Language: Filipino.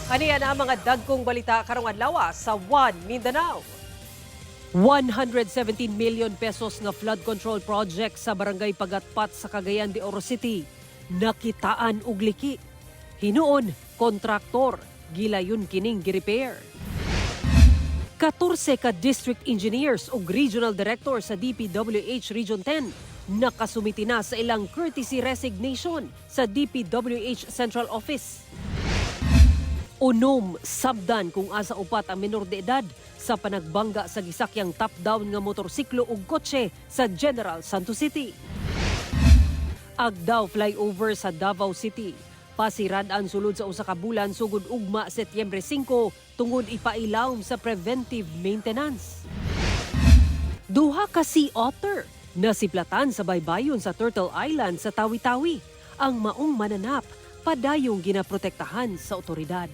Kaniya na ang mga dagkong balita karong adlawa sa One Mindanao. 117 million pesos nga flood control project sa barangay Pagatpat sa Cagayan de Oro City. Nakitaan og liki. Hinuon, kontraktor, gilayon kining gi-repair. 14 ka district engineers ug regional director sa DPWH Region 10 nakasumiti na sa ilang courtesy resignation sa DPWH Central Office. Unom sabdan kung asa upat ang menor de edad sa panagbangga sa gisakyang top-down nga motorsiklo ug kotse sa General Santos City. Agdaw flyover sa Davao City. Pasirad-an sulod sa usa ka bulan sugod ugma Setyembre 5 tungod ipailawom sa preventive maintenance. Duha ka sea otter nasiplatan sa baybayon sa Turtle Island sa Tawi-Tawi. Ang maong mananap padayong ginaprotektahan sa otoridad.